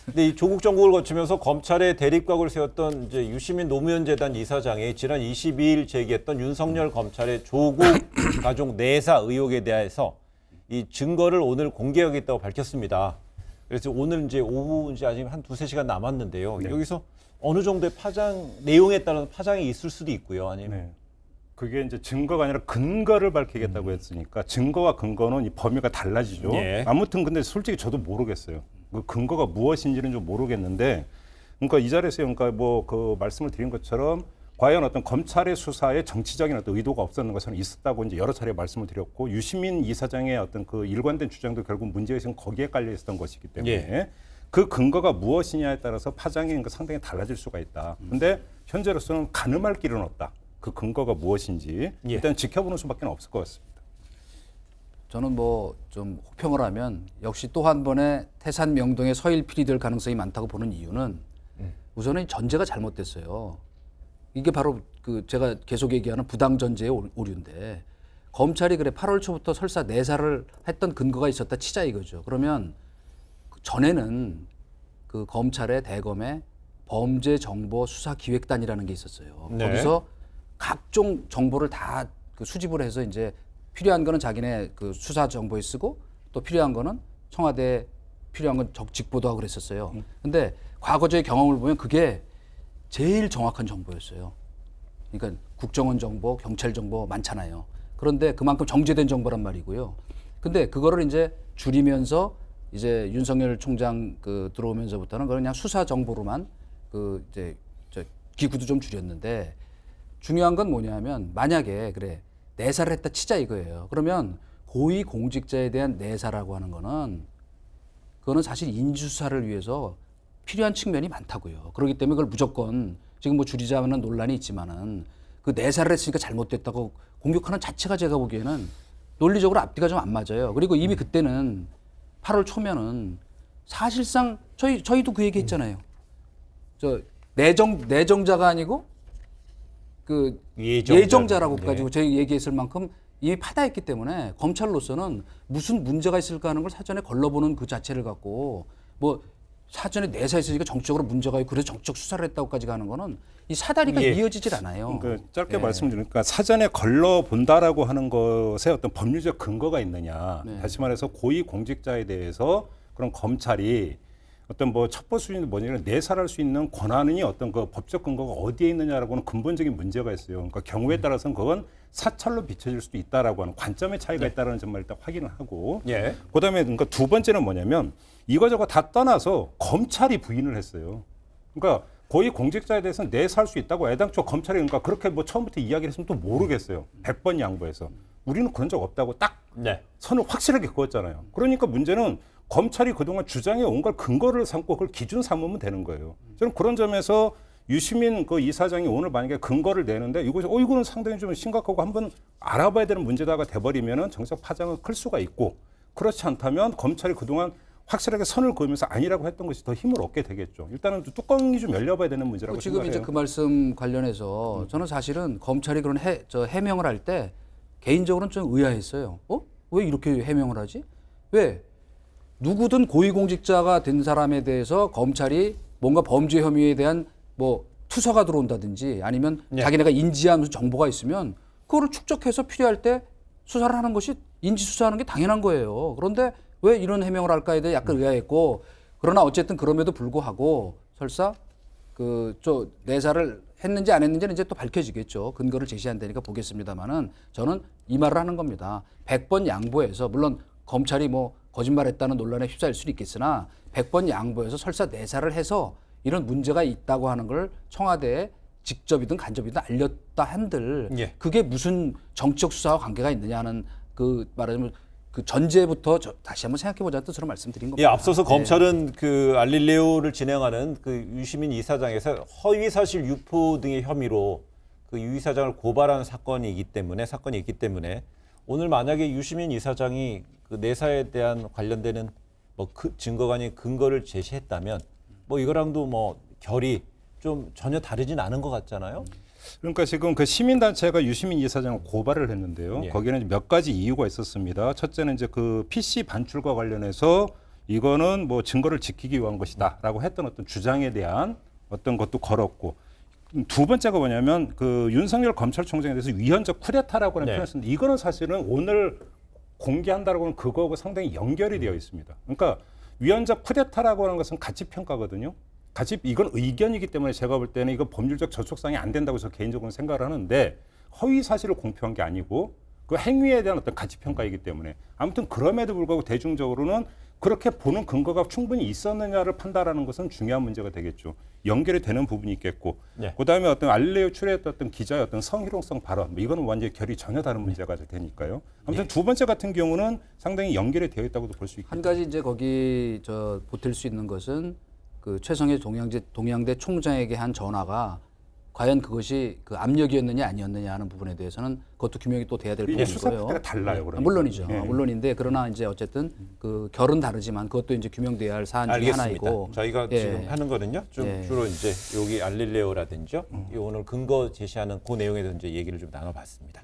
근데 이 조국 정국을 거치면서 검찰의 대립각을 세웠던 이제 유시민 노무현 재단 이사장이 지난 22일 제기했던 윤석열 검찰의 조국 가족 내사 의혹에 대해서 이 증거를 오늘 공개하겠다고 밝혔습니다. 그래서 오늘 이제 오후 이제 아직 한 두세 시간 남았는데요. 네. 여기서 어느 정도의 파장 내용에 따른 파장이 있을 수도 있고요. 아니면 네. 그게 이제 증거가 아니라 근거를 밝히겠다고 했으니까 증거와 근거는 이 범위가 달라지죠. 예. 아무튼 근데 솔직히 저도 모르겠어요. 그 근거가 무엇인지는 좀 모르겠는데, 그러니까 이 자리에서 그러니까 뭐 그 말씀을 드린 것처럼 과연 어떤 검찰의 수사에 정치적인 어떤 의도가 없었는 것은 있었다고 이제 여러 차례 말씀을 드렸고, 유시민 이사장의 어떤 그 일관된 주장도 결국 문제의식은 거기에 깔려 있었던 것이기 때문에 예. 그 근거가 무엇이냐에 따라서 파장이 그러니까 상당히 달라질 수가 있다. 근데 현재로서는 가늠할 길은 없다. 그 근거가 무엇인지 예. 일단 지켜보는 수밖에 없을 것 같습니다. 저는 뭐 좀 혹평을 하면 역시 또 한 번의 태산 명동의 서일필이 될 가능성이 많다고 보는 이유는 우선은 전제가 잘못됐어요. 이게 바로 그 제가 계속 얘기하는 부당 전제의 오류인데, 검찰이 그래 8월 초부터 설사 내사를 했던 근거가 있었다 치자 이거죠. 그러면 그 전에는 그 검찰의 대검의 범죄정보수사기획단이라는 게 있었어요. 네. 거기서 각종 정보를 다 그 수집을 해서 이제 필요한 거는 자기네 그 수사 정보에 쓰고 또 필요한 거는 청와대에 필요한 건 직보도하고 그랬었어요. 근데 과거의 경험을 보면 그게 제일 정확한 정보였어요. 그러니까 국정원 정보, 경찰 정보 많잖아요. 그런데 그만큼 정제된 정보란 말이고요. 근데 그거를 이제 줄이면서 이제 윤석열 총장 그 들어오면서부터는 그냥 수사 정보로만 그 이제 기구도 좀 줄였는데, 중요한 건 뭐냐면 만약에 그래 내사를 했다 치자 이거예요. 그러면 고위 공직자에 대한 내사라고 하는 거는 그거는 사실 인지수사를 위해서 필요한 측면이 많다고요. 그렇기 때문에 그걸 무조건 지금 뭐 줄이자는 논란이 있지만은 그 내사를 했으니까 잘못됐다고 공격하는 자체가 제가 보기에는 논리적으로 앞뒤가 좀 안 맞아요. 그리고 이미 그때는 8월 초면은 사실상 저희도 그 얘기 했잖아요. 저 내정자가 아니고 그 예정자라고 가지고 저희 얘기했을 만큼 이미 파다했기 때문에 검찰로서는 무슨 문제가 있을까 하는 걸 사전에 걸러보는 그 자체를 갖고 뭐 사전에 내사했으니까 정치적으로 문제가 있고 그래서 정치적 수사를 했다고까지 가는 거는 이 사다리가 이어지질 않아요. 그러니까 짧게 말씀드리니까 사전에 걸러 본다라고 하는 것에 어떤 법률적 근거가 있느냐. 다시 말해서 고위 공직자에 대해서 그런 검찰이 어떤 뭐 첩보 수준이 뭐냐면 내사할 수 있는 권한이 어떤 그 법적 근거가 어디에 있느냐라고는 근본적인 문제가 있어요. 그러니까 경우에 따라서는 그건 사찰로 비춰질 수도 있다라고 하는 관점의 차이가 있다라는 점을 일단 확인을 하고, 예. 그다음에 그러니까 두 번째는 뭐냐면 이거저거 다 떠나서 검찰이 부인을 했어요. 그러니까 고위 공직자에 대해서는 내사할 수 있다고 애당초 검찰이 그러니까 그렇게 뭐 처음부터 이야기를 했으면 또 모르겠어요. 100번 양보해서 우리는 그런 적 없다고 딱 네. 선을 확실하게 그었잖아요. 그러니까 문제는 검찰이 그동안 주장해 온 걸 근거를 삼고 그걸 기준 삼으면 되는 거예요. 저는 그런 점에서 유시민 그 이사장이 오늘 만약에 근거를 내는데 이거는 상당히 좀 심각하고 한번 알아봐야 되는 문제다가 돼버리면은 정책 파장은 클 수가 있고, 그렇지 않다면 검찰이 그동안 확실하게 선을 그으면서 아니라고 했던 것이 더 힘을 얻게 되겠죠. 일단은 뚜껑이 좀 열려봐야 되는 문제라고 지금 생각해요. 이제 그 말씀 관련해서 저는 사실은 검찰이 그런 해명을 할 때 개인적으로는 좀 의아했어요. 왜 이렇게 해명을 하지? 왜? 누구든 고위공직자가 된 사람에 대해서 검찰이 뭔가 범죄 혐의에 대한 뭐 투서가 들어온다든지 아니면 자기네가 인지한 무슨 정보가 있으면 그거를 축적해서 필요할 때 수사를 하는 것이 인지수사하는 게 당연한 거예요. 그런데 왜 이런 해명을 할까에 대해 약간 의아했고, 그러나 어쨌든 그럼에도 불구하고 설사 내사를 했는지 안 했는지는 이제 또 밝혀지겠죠. 근거를 제시한다니까 보겠습니다만은 저는 이 말을 하는 겁니다. 100번 양보해서, 물론 검찰이 뭐 거짓말했다는 논란에 휩싸일 수는 있겠으나 100번 양보해서 설사 내사를 해서 이런 문제가 있다고 하는 걸 청와대에 직접이든 간접이든 알렸다 한들 그게 무슨 정치적 수사와 관계가 있느냐는 그 말하자면 그 전제부터 다시 한번 생각해보자는 뜻으로 말씀드린 겁니다. 예, 앞서서 검찰은 그 알릴레오를 진행하는 그 유시민 이사장에서 허위 사실 유포 등의 혐의로 그 유 이사장을 고발한 사건이 있기 때문에 오늘 만약에 유시민 이사장이 그 내사에 대한 관련되는 뭐 그 증거가 아닌 근거를 제시했다면 뭐 이거랑도 뭐 결이 좀 전혀 다르진 않은 것 같잖아요. 그러니까 지금 그 시민단체가 유시민 이사장을 고발을 했는데요. 거기는 몇 가지 이유가 있었습니다. 첫째는 이제 그 PC 반출과 관련해서 이거는 뭐 증거를 지키기 위한 것이다라고 했던 어떤 주장에 대한 어떤 것도 걸었고 두 번째가 뭐냐면 그 윤석열 검찰총장에 대해서 위헌적 쿠데타라고 하는 네. 표현을 쓰는데 이거는 사실은 오늘 공개한다라고 하는 그거하고 상당히 연결이 되어 있습니다. 그러니까 위헌적 쿠데타라고 하는 것은 가치 평가거든요. 이건 의견이기 때문에 제가 볼 때는 이거 법률적 저촉상이 안 된다고 해서 개인적으로 생각을 하는데 허위 사실을 공표한 게 아니고 그 행위에 대한 어떤 가치 평가이기 때문에 아무튼 그럼에도 불구하고 대중적으로는 그렇게 보는 근거가 충분히 있었느냐를 판단하는 것은 중요한 문제가 되겠죠. 연결이 되는 부분이 있겠고, 네. 그다음에 어떤 알릴레오 출연했던 어떤 기자의 어떤 성희롱성 발언, 뭐 이거는 완전히 결이 전혀 다른 문제가 되니까요. 아무튼 두 번째 같은 경우는 상당히 연결이 되어 있다고도 볼 수 있겠죠. 한 가지 이제 거기 저 보탤 수 있는 것은 그 최성해 동양대 총장에게 한 전화가 과연 그것이 그 압력이었느냐 아니었느냐 하는 부분에 대해서는 그것도 규명이 또 돼야 될 이게 부분이고요. 수사 때가 달라요. 그러니까. 물론이죠. 예. 물론인데 그러나 이제 어쨌든 그 결은 다르지만 그것도 이제 규명돼야 할 사안 중에 알겠습니다. 하나이고. 저희가 예. 지금 하는 거는요. 좀 예. 주로 이제 여기 알릴레오라든지 이 오늘 근거 제시하는 그 내용에 대해서 이제 얘기를 좀 나눠봤습니다.